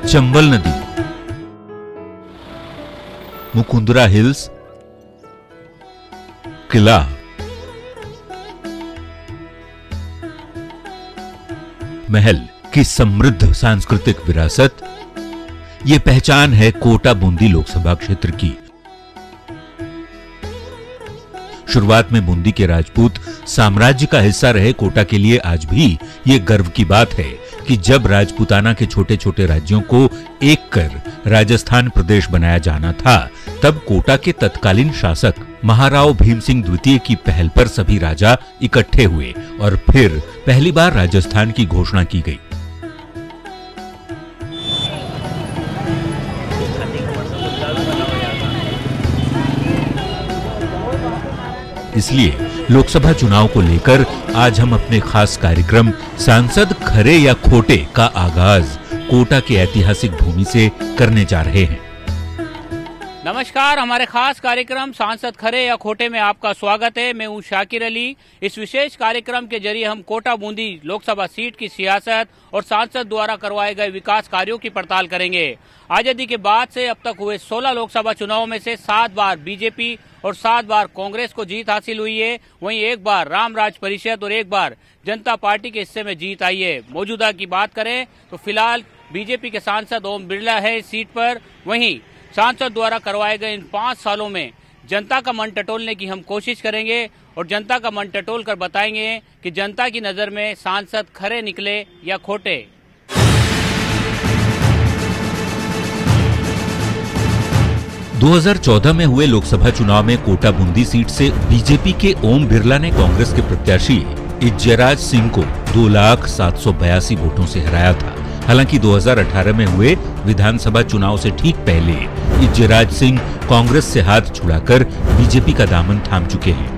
चंबल नदी, मुकुंदरा हिल्स, किला, महल की समृद्ध सांस्कृतिक विरासत, ये पहचान है कोटा बूंदी लोकसभा क्षेत्र की। शुरुआत में बूंदी के राजपूत साम्राज्य का हिस्सा रहे कोटा के लिए आज भी ये गर्व की बात है कि जब राजपूताना के छोटे छोटे राज्यों को एक कर राजस्थान प्रदेश बनाया जाना था, तब कोटा के तत्कालीन शासक महाराव भीम सिंह द्वितीय की पहल पर सभी राजा इकट्ठे हुए और फिर पहली बार राजस्थान की घोषणा की गई। इसलिए लोकसभा चुनाव को लेकर आज हम अपने खास कार्यक्रम सांसद खरे या खोटे का आगाज कोटा के ऐतिहासिक भूमि से करने जा रहे हैं। नमस्कार, हमारे खास कार्यक्रम सांसद खरे या खोटे में आपका स्वागत है। मैं हूं शाकिर अली। इस विशेष कार्यक्रम के जरिए हम कोटा बूंदी लोकसभा सीट की सियासत और सांसद द्वारा करवाए गए विकास कार्यों की पड़ताल करेंगे। आजादी के बाद से अब तक हुए 16 लोकसभा चुनाव में से 7 बार बीजेपी और 7 बार कांग्रेस को जीत हासिल हुई है। वहीं एक बार रामराज परिषद और एक बार जनता पार्टी के हिस्से में जीत आई है। मौजूदा की बात करें तो फिलहाल बीजेपी के सांसद ओम बिरला है इस सीट पर। वहीं सांसद द्वारा करवाए गए इन 5 सालों में जनता का मन टटोलने की हम कोशिश करेंगे और जनता का मन टटोल कर बताएंगे कि जनता की नजर में सांसद खरे निकले या खोटे। – 2014 में हुए लोकसभा चुनाव में कोटा बूंदी सीट से बीजेपी के ओम बिरला ने कांग्रेस के प्रत्याशी इज्जराज सिंह को 2,782 वोटों से हराया था। हालांकि 2018 में हुए विधानसभा चुनाव से ठीक पहले इज्जराज सिंह कांग्रेस से हाथ छुड़ाकर बीजेपी का दामन थाम चुके हैं।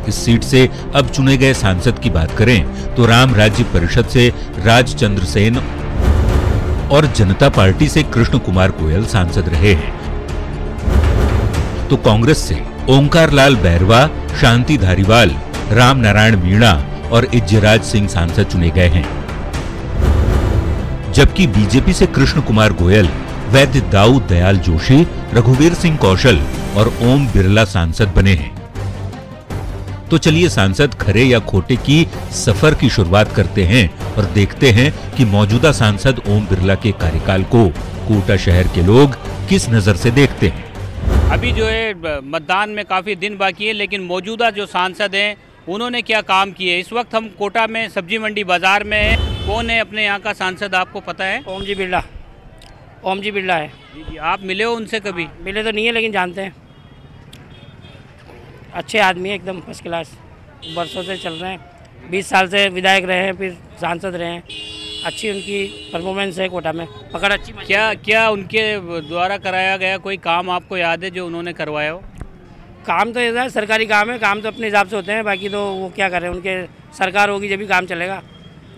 इस सीट से अब चुने गए सांसद की बात करें तो राम राज्य परिषद से राजचंद्र सेन और जनता पार्टी से कृष्ण कुमार गोयल सांसद रहे हैं, तो कांग्रेस से ओंकार लाल बैरवा, शांति धारीवाल, राम नारायण मीणा और इज्जराज सिंह सांसद चुने गए हैं। जबकि बीजेपी से कृष्ण कुमार गोयल, वैद्य दाऊद दयाल जोशी, रघुवीर सिंह कौशल और ओम बिरला सांसद बने हैं। तो चलिए सांसद खरे या खोटे की सफर की शुरुआत करते हैं और देखते हैं कि मौजूदा सांसद ओम बिरला के कार्यकाल को कोटा शहर के लोग किस नजर से देखते हैं। अभी जो है मतदान में काफी दिन बाकी है, लेकिन मौजूदा जो सांसद हैं उन्होंने क्या काम किए। इस वक्त हम कोटा में सब्जी मंडी बाजार में है। कौन है अपने यहाँ का सांसद, आपको पता है? ओम जी बिरला है। जी, आप मिले हो उनसे कभी? मिले तो नहीं है लेकिन जानते हैं। अच्छे आदमी है, एकदम फर्स्ट क्लास। बरसों से चल रहे हैं, 20 साल से विधायक रहे हैं, फिर सांसद रहे हैं। अच्छी उनकी परफॉर्मेंस है कोटा में, पकड़ अच्छी। क्या उनके द्वारा कराया गया कोई काम आपको याद है जो उन्होंने करवाया हो? काम तो ऐसा है, सरकारी काम है, काम तो अपने हिसाब से होते हैं। बाकी तो वो क्या करें, उनके सरकार होगी जब भी काम चलेगा।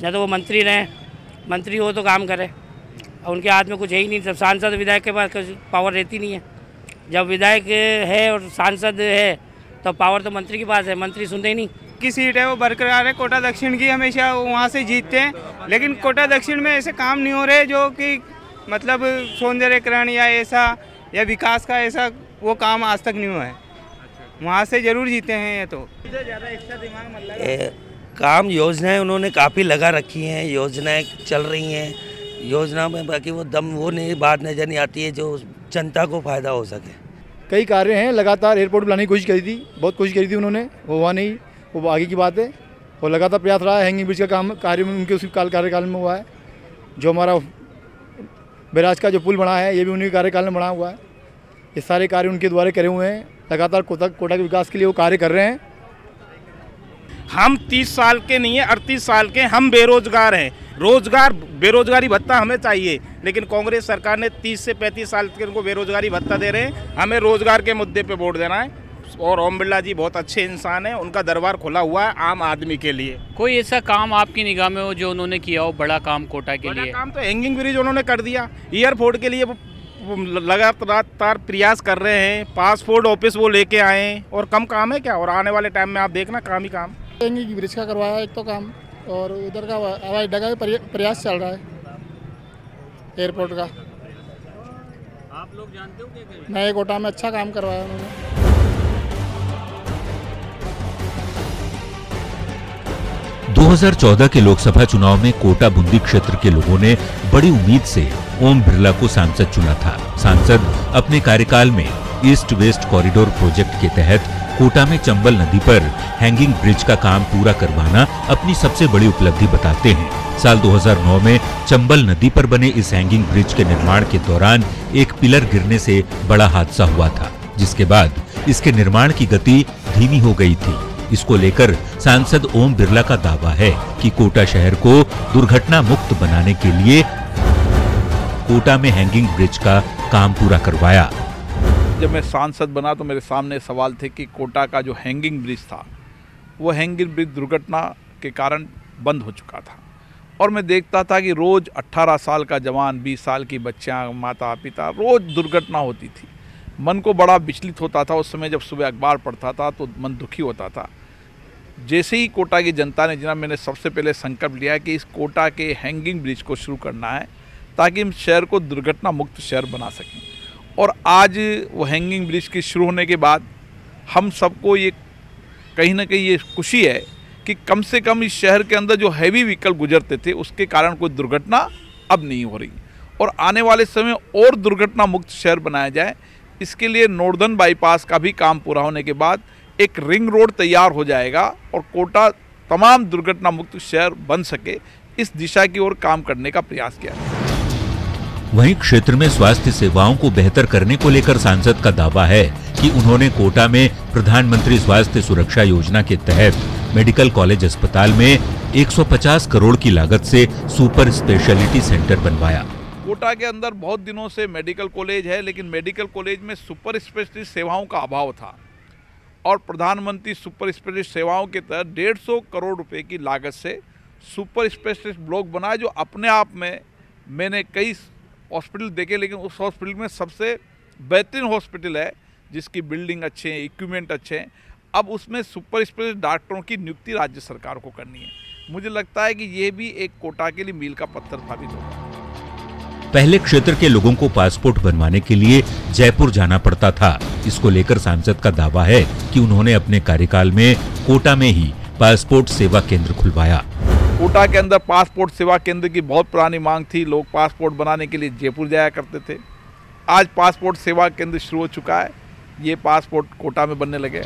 या तो वो मंत्री रहें, मंत्री हो तो काम करे, और उनके हाथ में कुछ है ही नहीं। जब सांसद विधायक के पास कुछ पावर रहती नहीं है। जब विधायक है और सांसद है तो पावर तो मंत्री के पास है, मंत्री सुनते ही नहीं। की सीट है वो बरकरार है कोटा दक्षिण की, हमेशा वहाँ से जीतते हैं। लेकिन कोटा दक्षिण में ऐसे काम नहीं हो रहे जो कि मतलब सौंदर्यकरण या ऐसा या विकास का ऐसा वो काम आज तक नहीं हुआ है। वहाँ से जरूर जीते हैं ये तो। ज़्यादा एक्स्ट्रा दिमाग मत लगा। काम योजनाएं उन्होंने काफ़ी लगा रखी हैं, योजनाएं चल रही हैं योजना में। बाकी वो दम वो नहीं बात नजर नहीं आती है जो जनता को फायदा हो सके। कई कार्य हैं, लगातार एयरपोर्ट बनाने की कोशिश करी थी, बहुत कोशिश करी थी उन्होंने, वो हुआ नहीं, वो आगे की बात है। और लगातार प्रयास रहा है। हैंगिंग ब्रिज का काम कार्य में उनके उसी कार्यकाल में हुआ है। जो हमारा बैराज का जो पुल बना है ये भी उनके कार्यकाल में बना हुआ है। ये सारे कार्य उनके द्वारा करे हुए हैं। लगातार कोटा के विकास के लिए वो कार्य कर रहे हैं। हम 30 साल के नहीं है, 38 साल के हम बेरोजगार हैं। रोजगार बेरोजगारी भत्ता हमें चाहिए, लेकिन कांग्रेस सरकार ने 30 से 35 साल के उनको बेरोजगारी भत्ता दे रहे हैं। हमें रोजगार के मुद्दे पे वोट देना है। और ओम बिरला जी बहुत अच्छे इंसान हैं, उनका दरबार खुला हुआ है आम आदमी के लिए। कोई ऐसा काम आपकी निगाह में हो जो उन्होंने किया हो, बड़ा काम कोटा के लिए? बड़ा काम तो हैंगिंग ब्रिज उन्होंने कर दिया। एयरपोर्ट के लिए वो लगातार प्रयास कर रहे हैं। पासपोर्ट ऑफिस वो लेके आए हैं। और कम काम है क्या? और आने वाले टाइम में आप देखना काम ही काम। हैंगिंग ब्रिज का करवाया एक तो काम, और उधर का हवाई अड्डा का भी प्रयास चल रहा है। एयरपोर्ट का। आप लोग जानते हो क्या? नए कोटा में अच्छा काम करवाया उन्होंने। 2014 के लोकसभा चुनाव में कोटा बूंदी क्षेत्र के लोगों ने बड़ी उम्मीद से ओम बिरला को सांसद चुना था। सांसद अपने कार्यकाल में ईस्ट वेस्ट कॉरिडोर प्रोजेक्ट के तहत कोटा में चंबल नदी पर हैंगिंग ब्रिज का काम पूरा करवाना अपनी सबसे बड़ी उपलब्धि बताते हैं। साल 2009 में चंबल नदी पर बने इस हैंगिंग ब्रिज के निर्माण के दौरान एक पिलर गिरने से बड़ा हादसा हुआ था, जिसके बाद इसके निर्माण की गति धीमी हो गई थी। इसको लेकर सांसद ओम बिरला का दावा है कि कोटा शहर को दुर्घटना मुक्त बनाने के लिए कोटा में हैंगिंग ब्रिज का काम पूरा करवाया। जब मैं सांसद बना तो मेरे सामने सवाल थे कि कोटा का जो हैंगिंग ब्रिज था वो हैंगिंग ब्रिज दुर्घटना के कारण बंद हो चुका था और मैं देखता था कि रोज़ 18 साल का जवान, 20 साल की बच्चियां, माता पिता, रोज़ दुर्घटना होती थी। मन को बड़ा विचलित होता था। उस समय जब सुबह अखबार पढ़ता था तो मन दुखी होता था। जैसे ही कोटा की जनता ने जनाब, मैंने सबसे पहले संकल्प लिया कि इस कोटा के हैंगिंग ब्रिज को शुरू करना है ताकि हम शहर को दुर्घटना मुक्त शहर बना सकें। और आज वो हैंगिंग ब्रिज के शुरू होने के बाद हम सबको ये कहीं ना कहीं ये खुशी है कि कम से कम इस शहर के अंदर जो हैवी व्हीकल गुजरते थे उसके कारण कोई दुर्घटना अब नहीं हो रही और आने वाले समय और दुर्घटना मुक्त शहर बनाया जाए। इसके लिए नॉर्दर्न बाईपास का भी काम पूरा होने के बाद एक रिंग रोड तैयार हो जाएगा और कोटा तमाम दुर्घटना मुक्त शहर बन सके, इस दिशा की ओर काम करने का प्रयास किया है। वहीं क्षेत्र में स्वास्थ्य सेवाओं को बेहतर करने को लेकर सांसद का दावा है कि उन्होंने कोटा में प्रधानमंत्री स्वास्थ्य सुरक्षा योजना के तहत मेडिकल कॉलेज अस्पताल में 150 करोड़ की लागत से सुपर स्पेशलिटी सेंटर बनवाया। कोटा के अंदर बहुत दिनों से मेडिकल कॉलेज है, लेकिन मेडिकल कॉलेज में सुपर स्पेशलिस्ट सेवाओं का अभाव था और प्रधानमंत्री सुपर स्पेशलिस्ट सेवाओं के तहत 150 करोड़ रुपए की लागत से सुपर स्पेशलिस्ट ब्लॉक बनाया, जो अपने आप में मैंने कई हॉस्पिटल देखे लेकिन उस हॉस्पिटल में सबसे बेहतरीन हॉस्पिटल है, जिसकी बिल्डिंग अच्छे हैं, इक्विपमेंट अच्छे हैं। अब उसमें सुपर स्पेशलिस्ट डॉक्टरों की नियुक्ति राज्य सरकार को करनी है। मुझे लगता है कि ये भी एक कोटा के लिए मील का पत्थर साबित होगा। पहले क्षेत्र के लोगों को पासपोर्ट बनवाने के लिए जयपुर जाना पड़ता था। इसको लेकर सांसद का दावा है कि उन्होंने अपने कार्यकाल में कोटा में ही पासपोर्ट सेवा केंद्र खुलवाया। कोटा के अंदर पासपोर्ट सेवा केंद्र की बहुत पुरानी मांग थी। लोग पासपोर्ट बनाने के लिए जयपुर जाया करते थे। आज पासपोर्ट सेवा केंद्र शुरू हो चुका है। ये पासपोर्ट कोटा में बनने लगे।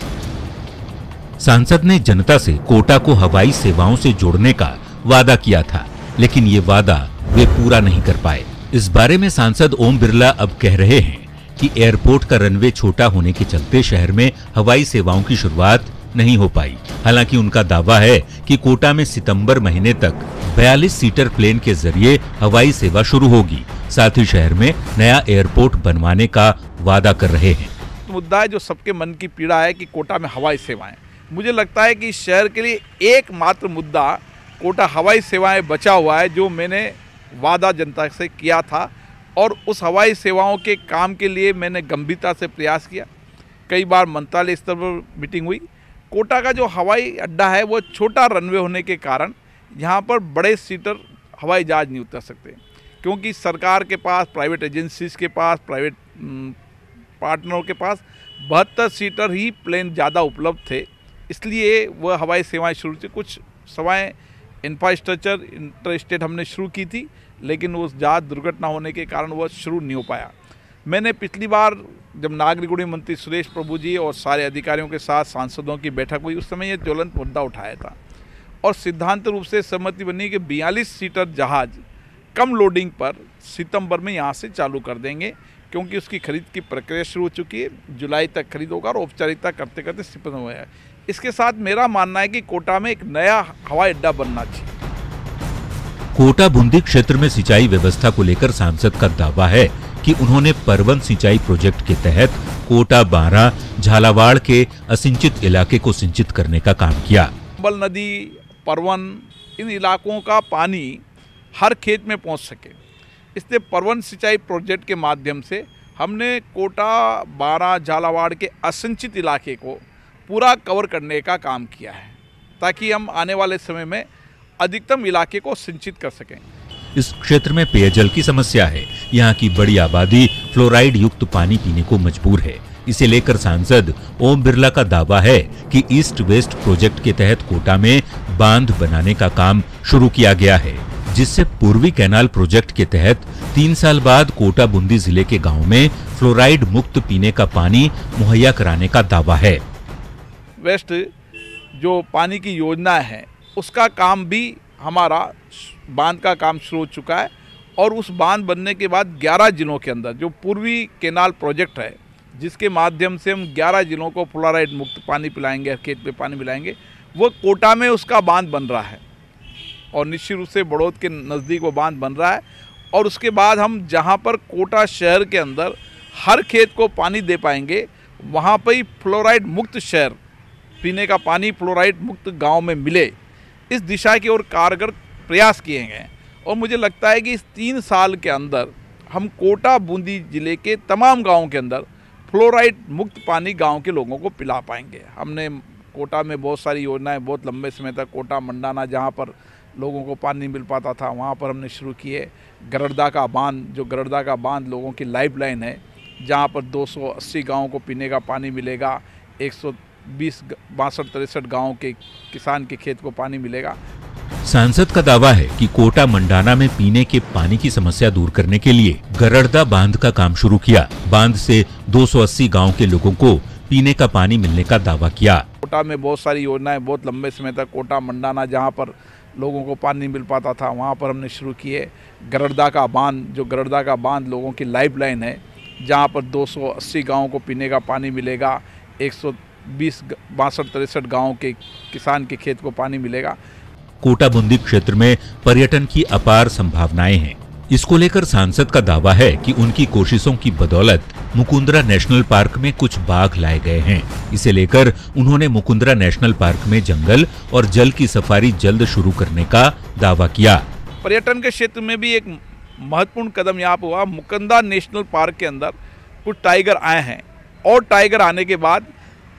सांसद ने जनता से कोटा को हवाई सेवाओं से जोड़ने का वादा किया था, लेकिन ये वादा वे पूरा नहीं कर पाए। इस बारे में सांसद ओम बिरला अब कह रहे हैं कि एयरपोर्ट का रनवे छोटा होने के चलते शहर में हवाई सेवाओं की शुरुआत नहीं हो पाई। हालांकि उनका दावा है कि कोटा में सितंबर महीने तक 42 सीटर प्लेन के जरिए हवाई सेवा शुरू होगी। साथ ही शहर में नया एयरपोर्ट बनवाने का वादा कर रहे हैं। मुद्दा है जो सबके मन की पीड़ा है कि कोटा में हवाई सेवाएं। मुझे लगता है कि इस शहर के लिए एकमात्र मुद्दा कोटा हवाई सेवाएं बचा हुआ है, जो मैंने वादा जनता से किया था और उस हवाई सेवाओं के काम के लिए मैंने गंभीरता से प्रयास किया। कई बार मंत्रालय स्तर पर मीटिंग हुई। कोटा का जो हवाई अड्डा है वो छोटा रनवे होने के कारण यहाँ पर बड़े सीटर हवाई जहाज नहीं उतर सकते, क्योंकि सरकार के पास, प्राइवेट एजेंसीज के पास, प्राइवेट पार्टनरों के पास 72 सीटर ही प्लेन ज़्यादा उपलब्ध थे। इसलिए वह हवाई सेवाएं शुरू थी। कुछ सेवाएं इंफ्रास्ट्रक्चर इंटर स्टेट हमने शुरू की थी, लेकिन उस जहाज दुर्घटना होने के कारण वह शुरू नहीं हो पाया। मैंने पिछली बार जब नागरिक उड्डयन मंत्री सुरेश प्रभु जी और सारे अधिकारियों के साथ सांसदों की बैठक हुई, उस समय यह ज्वलंत मुद्दा उठाया था और सिद्धांत रूप से सहमति बनी कि 42 सीटर जहाज कम लोडिंग पर सितंबर में यहाँ से चालू कर देंगे, क्योंकि उसकी खरीद की प्रक्रिया शुरू हो चुकी है। जुलाई तक खरीद होगा और औपचारिकता करते करते सितंबर में है। इसके साथ मेरा मानना है कि कोटा में एक नया हवाई अड्डा बनना चाहिए। कोटा बूंदी क्षेत्र में सिंचाई व्यवस्था को लेकर सांसद का दावा है कि उन्होंने परवन सिंचाई प्रोजेक्ट के तहत कोटा, बारा, झालावाड़ के असिंचित इलाके को सिंचित करने का काम किया। चंबल नदी, परवन, इन इलाकों का पानी हर खेत में पहुंच सके, इसलिए परवन सिंचाई प्रोजेक्ट के माध्यम से हमने कोटा, बारा, झालावाड़ के असिंचित इलाके को पूरा कवर करने का काम किया है, ताकि हम आने वाले समय में अधिकतम इलाके को सिंचित कर सकें। इस क्षेत्र में पेयजल की समस्या है। यहाँ की बड़ी आबादी फ्लोराइड युक्त पानी पीने को मजबूर है। इसे लेकर सांसद ओम बिरला का दावा है कि ईस्ट वेस्ट प्रोजेक्ट के तहत कोटा में बांध बनाने का काम शुरू किया गया है, जिससे पूर्वी कैनाल प्रोजेक्ट के तहत 3 साल बाद कोटा बूंदी जिले के गांव में फ्लोराइड मुक्त पीने का पानी मुहैया कराने का दावा है। वेस्ट जो पानी की योजना है उसका काम भी हमारा बांध का काम शुरू हो चुका है और उस बांध बनने के बाद 11 जिलों के अंदर जो पूर्वी कैनाल प्रोजेक्ट है, जिसके माध्यम से हम 11 जिलों को फ्लोराइड मुक्त पानी पिलाएंगे, खेत पे पानी पिलाएंगे, वो कोटा में उसका बांध बन रहा है और निश्चित रूप से बड़ौद के नज़दीक वो बांध बन रहा है। और उसके बाद हम जहाँ पर कोटा शहर के अंदर हर खेत को पानी दे पाएंगे, वहाँ पर ही फ्लोराइड मुक्त शहर, पीने का पानी फ्लोराइड मुक्त गांव में मिले, इस दिशा की ओर कारगर प्रयास किए गए। और मुझे लगता है कि इस 3 साल के अंदर हम कोटा बूंदी जिले के तमाम गाँवों के अंदर फ्लोराइड मुक्त पानी गांव के लोगों को पिला पाएंगे। हमने कोटा में बहुत सारी योजनाएं बहुत लंबे समय तक कोटा मंडाना जहां पर लोगों को पानी मिल पाता था वहां पर हमने शुरू किए। गरड़दा का बांध, जो गरड़दा का बांध लोगों की लाइफलाइन है, जहां पर 280 गाँव को पीने का पानी मिलेगा, 120 62-63 गाँव के किसान के खेत को पानी मिलेगा। सांसद का दावा है कि कोटा मंडाना में पीने के पानी की समस्या दूर करने के लिए गरड़दा बांध का काम शुरू किया। बांध से 280 गांव के लोगों को पीने का पानी मिलने का दावा किया। कोटा में बहुत सारी योजनाएं बहुत लंबे समय तक कोटा मंडाना जहां पर लोगों को पानी मिल पाता था वहां पर हमने शुरू किए। गरड़दा का बांध, जो गरड़दा का बांध लोगों की लाइफलाइन है, जहां पर 280 गाँव को पीने का पानी मिलेगा, 120 62-63 गाँव के किसान के खेत को पानी मिलेगा। कोटा बूंदी क्षेत्र में पर्यटन की अपार संभावनाएं हैं। इसको लेकर सांसद का दावा है कि उनकी कोशिशों की बदौलत मुकुंदरा नेशनल पार्क में कुछ बाघ लाए गए हैं। इसे लेकर उन्होंने मुकुंदरा नेशनल पार्क में जंगल और जल की सफारी जल्द शुरू करने का दावा किया। पर्यटन के क्षेत्र में भी एक महत्वपूर्ण कदम यहाँ पर हुआ। मुकुंदरा नेशनल पार्क के अंदर कुछ टाइगर आए हैं और टाइगर आने के बाद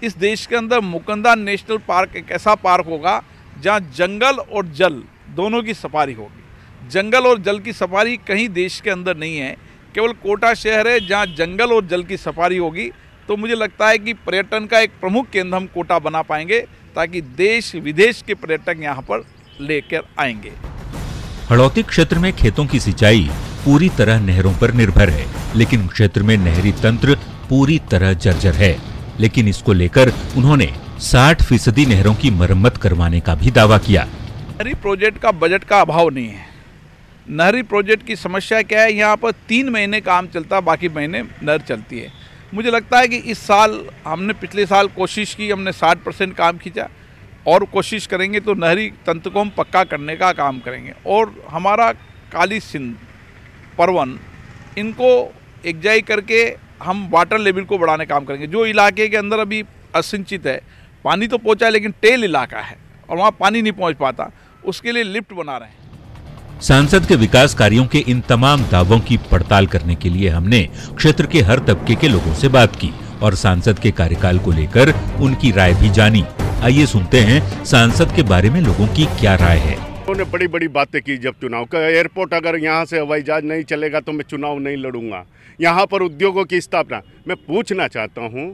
इस देश के अंदर मुकुंदरा नेशनल पार्क एक ऐसा पार्क होगा जहाँ जंगल और जल दोनों की सफारी होगी। जंगल और जल की सफारी कहीं देश के अंदर नहीं है, केवल कोटा शहर है जहाँ जंगल और जल की सफारी होगी। तो मुझे लगता है कि पर्यटन का एक प्रमुख केंद्र हम कोटा बना पाएंगे ताकि देश विदेश के पर्यटक यहाँ पर लेकर आएंगे। हड़ौती क्षेत्र में खेतों की सिंचाई पूरी तरह नहरों पर निर्भर है, लेकिन क्षेत्र में नहरी तंत्र पूरी तरह जर्जर है। लेकिन इसको लेकर उन्होंने 60% नहरों की मरम्मत करवाने का भी दावा किया। नहरी प्रोजेक्ट का बजट का अभाव नहीं है। नहरी प्रोजेक्ट की समस्या क्या है, यहाँ पर 3 महीने काम चलता है, बाकी महीने नहर चलती है। मुझे लगता है कि इस साल हमने पिछले साल कोशिश की, हमने 60% काम खींचा और कोशिश करेंगे तो नहरी तंत्र को हम पक्का करने का काम करेंगे। और हमारा काली सिंध, परवन, इनको एकजाई करके हम वाटर लेवल को बढ़ाने का काम करेंगे। जो इलाके के अंदर अभी असिंचित है, पानी तो पहुंचा है लेकिन टेल इलाका है और वहाँ पानी नहीं पहुंच पाता, उसके लिए लिफ्ट बना रहे हैं। सांसद के विकास कार्यों के इन तमाम दावों की पड़ताल करने के लिए हमने क्षेत्र के हर तबके के लोगों से बात की और सांसद के कार्यकाल को लेकर उनकी राय भी जानी। आइए सुनते हैं सांसद के बारे में लोगों की क्या राय है। उन्होंने बड़ी बड़ी बातें की। जब चुनाव का एयरपोर्ट, अगर यहाँ से हवाई जहाज नहीं चलेगा तो मैं चुनाव नहीं लड़ूंगा। यहाँ पर उद्योगों की स्थापना, मैं पूछना चाहता हूँ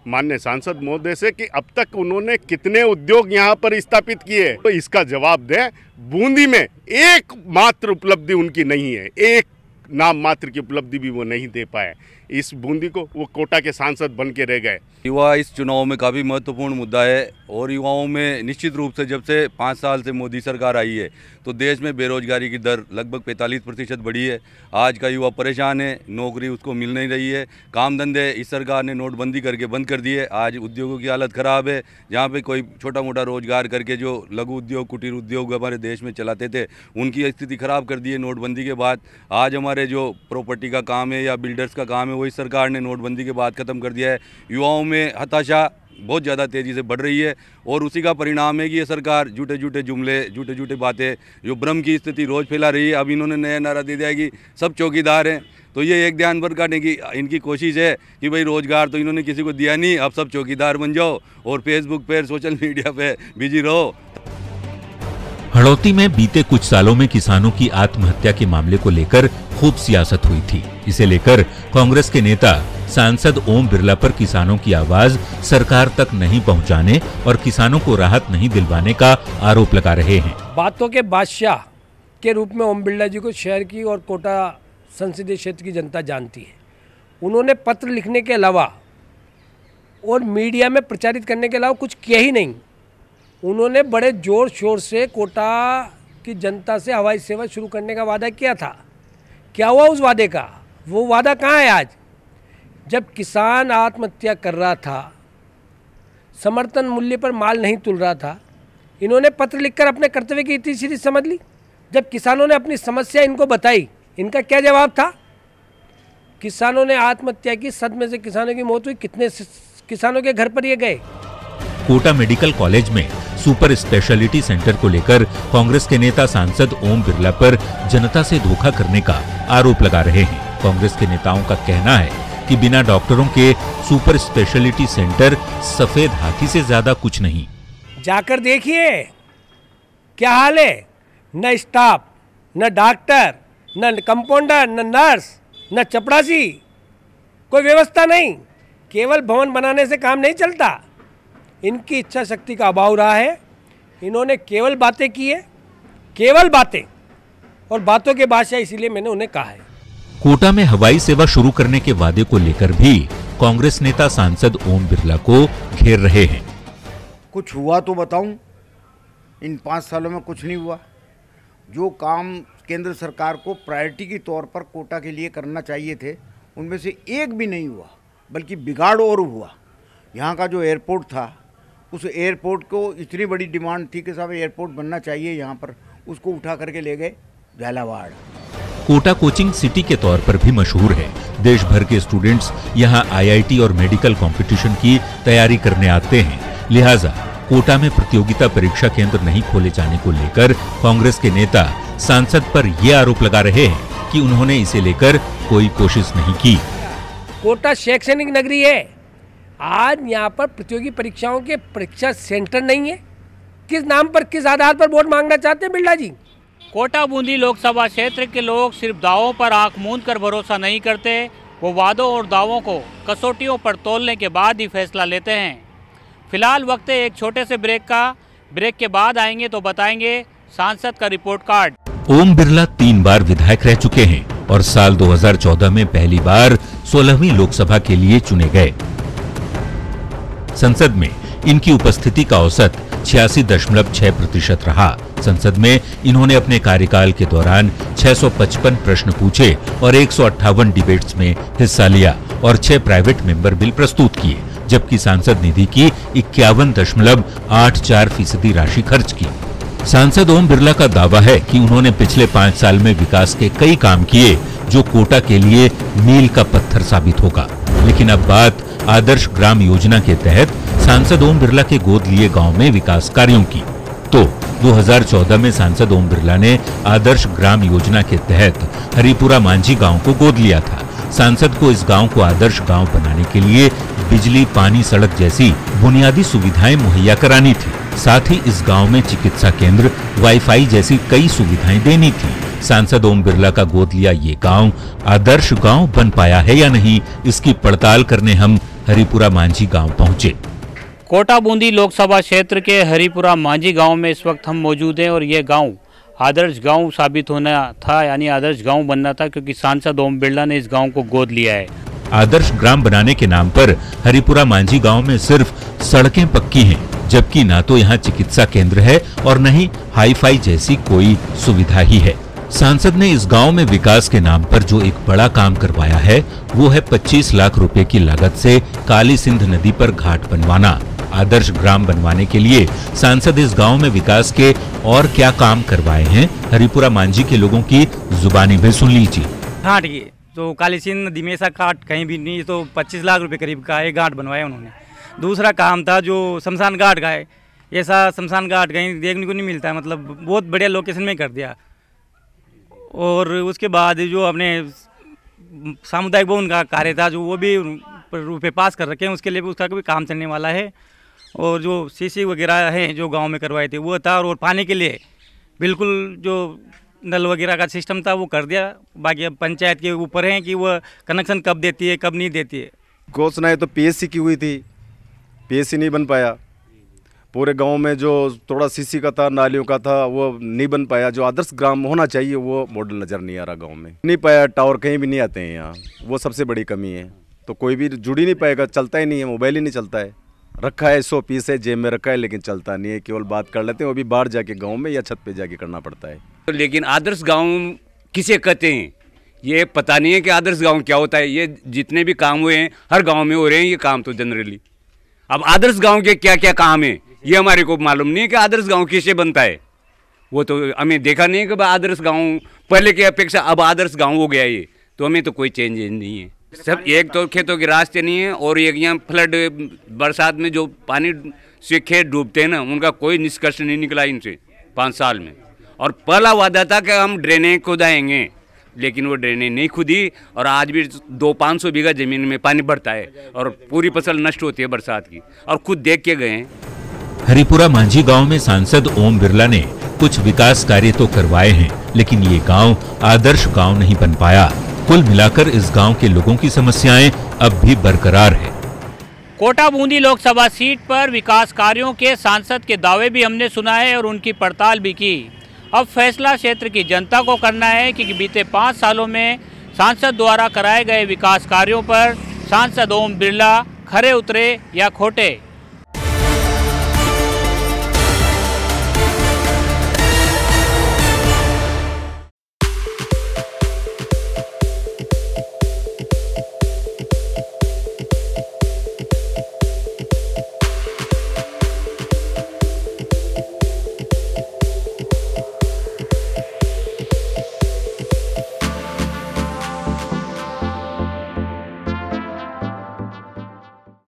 माननीय सांसद महोदय से कि अब तक उन्होंने कितने उद्योग यहाँ पर स्थापित किए, तो इसका जवाब दें। बूंदी में एक मात्र उपलब्धि उनकी नहीं है, एक नाम मात्र की उपलब्धि भी वो नहीं दे पाए। इस बूंदी को वो कोटा के सांसद बन के रह गए। युवा इस चुनाव में काफ़ी महत्वपूर्ण मुद्दा है और युवाओं में निश्चित रूप से जब से 5 साल से मोदी सरकार आई है तो देश में बेरोजगारी की दर लगभग 45% बढ़ी है। आज का युवा परेशान है, नौकरी उसको मिल नहीं रही है, काम धंधे इस सरकार ने नोटबंदी करके बंद कर दिए। आज उद्योगों की हालत ख़राब है। जहाँ पे कोई छोटा मोटा रोजगार करके जो लघु उद्योग, कुटीर उद्योग हमारे देश में चलाते थे, उनकी स्थिति ख़राब कर दी है नोटबंदी के बाद। आज हमारे जो प्रॉपर्टी का काम है या बिल्डर्स का काम है वही सरकार ने नोटबंदी के बाद ख़त्म कर दिया है। युवाओं में हताशा बहुत ज़्यादा तेज़ी से बढ़ रही है और उसी का परिणाम है कि ये सरकार झूठे झूठे जुमले, झूठे झूठे बातें, जो भ्रम की स्थिति रोज़ फैला रही है। अब इन्होंने नया नारा दे दिया है कि सब चौकीदार हैं, तो ये एक ध्यान भटकाने की इनकी कोशिश है कि भाई रोज़गार तो इन्होंने किसी को दिया नहीं, अब सब चौकीदार बन जाओ और फेसबुक पर, सोशल मीडिया पे बिजी रहो। हड़ौती में बीते कुछ सालों में किसानों की आत्महत्या के मामले को लेकर खूब सियासत हुई थी। इसे लेकर कांग्रेस के नेता सांसद ओम बिरला पर किसानों की आवाज सरकार तक नहीं पहुंचाने और किसानों को राहत नहीं दिलवाने का आरोप लगा रहे हैं। बातों के बादशाह के रूप में ओम बिरला जी को शहर की और कोटा संसदीय क्षेत्र की जनता जानती है। उन्होंने पत्र लिखने के अलावा और मीडिया में प्रचारित करने के अलावा कुछ किया ही नहीं। उन्होंने बड़े जोर शोर से कोटा की जनता से हवाई सेवा शुरू करने का वादा किया था। क्या हुआ उस वादे का? वो वादा कहाँ है आज? जब किसान आत्महत्या कर रहा था, समर्थन मूल्य पर माल नहीं तुल रहा था, इन्होंने पत्र लिखकर अपने कर्तव्य की इतनी सीधी समझ ली। जब किसानों ने अपनी समस्या इनको बताई, इनका क्या जवाब था? किसानों ने आत्महत्या की, सदमे से किसानों की मौत हुई। कितने किसानों के घर पर ये गए? कोटा मेडिकल कॉलेज में सुपर स्पेशलिटी सेंटर को लेकर कांग्रेस के नेता सांसद ओम बिरला पर जनता से धोखा करने का आरोप लगा रहे हैं। कांग्रेस के नेताओं का कहना है कि बिना डॉक्टरों के सुपर स्पेशलिटी सेंटर सफेद हाथी से ज्यादा कुछ नहीं। जाकर देखिए क्या हाल है। न स्टाफ, न डॉक्टर, न कंपाउंडर, न नर्स, न चपरासी, कोई व्यवस्था नहीं। केवल भवन बनाने से काम नहीं चलता। इनकी इच्छा शक्ति का अभाव रहा है। इन्होंने केवल बातें की है, केवल बातें, और बातों के बादशाह, इसीलिए मैंने उन्हें कहा है। कोटा में हवाई सेवा शुरू करने के वादे को लेकर भी कांग्रेस नेता सांसद ओम बिरला को घेर रहे हैं। कुछ हुआ तो बताऊं? इन 5 सालों में कुछ नहीं हुआ। जो काम केंद्र सरकार को प्रायोरिटी के तौर पर कोटा के लिए करना चाहिए थे, उनमें से एक भी नहीं हुआ, बल्कि बिगाड़ और हुआ। यहाँ का जो एयरपोर्ट था, उस एयरपोर्ट को इतनी बड़ी डिमांड थी कि साहब एयरपोर्ट बनना चाहिए यहाँ पर, उसको उठा करके ले गए झालावाड़। कोटा कोचिंग सिटी के तौर पर भी मशहूर है। देश भर के स्टूडेंट्स यहाँ आईआईटी और मेडिकल कंपटीशन की तैयारी करने आते हैं। लिहाजा कोटा में प्रतियोगिता परीक्षा केंद्र नहीं खोले जाने को लेकर कांग्रेस के नेता सांसद पर यह आरोप लगा रहे हैं कि उन्होंने इसे लेकर कोई कोशिश नहीं की। कोटा शैक्षणिक नगरी है। आज यहाँ पर प्रतियोगी परीक्षाओं के परीक्षा सेंटर नहीं है। किस नाम पर, किस आधार पर वोट मांगना चाहते हैं बिरला जी? कोटा बूंदी लोकसभा क्षेत्र के लोग सिर्फ दावों पर आंख मूंद कर भरोसा नहीं करते। वो वादों और दावों को कसौटियों पर तोलने के बाद ही फैसला लेते हैं। फिलहाल वक्त है एक छोटे से ब्रेक का। ब्रेक के बाद आएंगे तो बताएंगे सांसद का रिपोर्ट कार्ड। ओम बिरला 3 बार विधायक रह चुके हैं और साल 2014 में पहली बार 16वीं लोकसभा के लिए चुने गए। संसद में इनकी उपस्थिति का औसत 86.6% रहा। संसद में इन्होंने अपने कार्यकाल के दौरान 655 प्रश्न पूछे और 158 डिबेट्स में हिस्सा लिया और 6 प्राइवेट मेंबर बिल प्रस्तुत किए, जबकि सांसद निधि की 51.84% राशि खर्च की। सांसद ओम बिरला का दावा है कि उन्होंने पिछले 5 साल में विकास के कई काम किए जो कोटा के लिए मील का पत्थर साबित होगा। लेकिन अब बात आदर्श ग्राम योजना के तहत सांसद ओम बिरला के गोद लिए गांव में विकास कार्यों की। तो 2014 में सांसद ओम बिरला ने आदर्श ग्राम योजना के तहत हरिपुरा मांझी गांव को गोद लिया था। सांसद को इस गांव को आदर्श गांव बनाने के लिए बिजली, पानी, सड़क जैसी बुनियादी सुविधाएं मुहैया करानी थी। साथ ही इस गांव में चिकित्सा केंद्र, वाईफाई जैसी कई सुविधाएं देनी थी। सांसद ओम बिरला का गोद लिया ये गांव आदर्श गांव बन पाया है या नहीं, इसकी पड़ताल करने हम हरिपुरा मांझी गांव पहुंचे। कोटा बूंदी लोकसभा क्षेत्र के हरिपुरा मांझी गांव में इस वक्त हम मौजूद हैं और ये गांव आदर्श गांव साबित होना था, यानी आदर्श गांव बनना था, क्योंकि सांसद ओम बिरला ने इस गांव को गोद लिया है। आदर्श ग्राम बनाने के नाम पर हरिपुरा मांझी गांव में सिर्फ सड़कें पक्की हैं, जबकि ना तो यहाँ चिकित्सा केंद्र है और न ही हाईफाई जैसी कोई सुविधा ही है। सांसद ने इस गांव में विकास के नाम पर जो एक बड़ा काम करवाया है वो है 25 लाख रुपए की लागत से काली सिंध नदी पर घाट बनवाना। आदर्श ग्राम बनवाने के लिए सांसद इस गांव में विकास के और क्या काम करवाए हैं, हरिपुरा मांझी के लोगों की जुबानी में सुन लीजिए। घाट ये तो काली सिंध नदी में ऐसा घाट कहीं भी नहीं, तो 25 लाख रुपए करीब का एक घाट बनवाया उन्होंने। दूसरा काम था जो शमशान घाट का है, ऐसा शमशान घाट कहीं देखने को नहीं मिलता है, मतलब बहुत बढ़िया लोकेशन में कर दिया। और उसके बाद जो अपने सामुदायिक भवन का कार्य था, जो वो भी रुपए पास कर रखे हैं, उसके लिए भी उसका भी काम चलने वाला है। और जो सीसी वगैरह हैं जो गांव में करवाए थे वो था, और पानी के लिए बिल्कुल जो नल वगैरह का सिस्टम था वो कर दिया। बाकी अब पंचायत के ऊपर है कि वह कनेक्शन कब देती है कब नहीं देती है। घोषणाएं तो पीएससी की हुई थी, पीएससी नहीं बन पाया। पूरे गांव में जो थोड़ा सीसी का था, नालियों का था, वो नहीं बन पाया। जो आदर्श ग्राम होना चाहिए वो मॉडल नज़र नहीं आ रहा गांव में, नहीं पाया। टावर कहीं भी नहीं आते हैं यहाँ, वो सबसे बड़ी कमी है। तो कोई भी जुड़ ही नहीं पाएगा, चलता ही नहीं है, मोबाइल ही नहीं चलता है। रखा है 100 पीस है जेब में रखा है, लेकिन चलता नहीं है। केवल बात कर लेते हैं, वो भी बाहर जाके गाँव में या छत पर जाके करना पड़ता है। लेकिन आदर्श गाँव किसे कहते हैं ये पता नहीं है कि आदर्श गाँव क्या होता है। ये जितने भी काम हुए हैं हर गाँव में हो रहे हैं ये काम तो जनरली। अब आदर्श गाँव के क्या क्या काम है ये हमारे को मालूम नहीं है कि आदर्श गांव कैसे बनता है। वो तो हमें देखा नहीं है कि आदर्श गांव पहले की अपेक्षा अब आदर्श गांव हो गया ये, तो हमें तो कोई चेंज नहीं है। सब एक तो खेतों के रास्ते नहीं है, और एक यहाँ फ्लड बरसात में जो पानी से खेत डूबते हैं ना, उनका कोई निष्कर्ष नहीं निकला इनसे 5 साल में। और पहला वादा था कि हम ड्रेनें खुदाएंगे, लेकिन वो ड्रेनें नहीं खुदी, और आज भी 200-500 बीघा जमीन में पानी बढ़ता है और पूरी फसल नष्ट होती है बरसात की, और खुद देख के गए हैं। हरिपुरा मांझी गांव में सांसद ओम बिरला ने कुछ विकास कार्य तो करवाए हैं, लेकिन ये गांव आदर्श गांव नहीं बन पाया। कुल मिलाकर इस गांव के लोगों की समस्याएं अब भी बरकरार है। कोटा बूंदी लोकसभा सीट पर विकास कार्यों के सांसद के दावे भी हमने सुनाए और उनकी पड़ताल भी की। अब फैसला क्षेत्र की जनता को करना है कि बीते 5 सालों में सांसद द्वारा कराए गए विकास कार्यों पर सांसद ओम बिरला खरे उतरे या खोटे।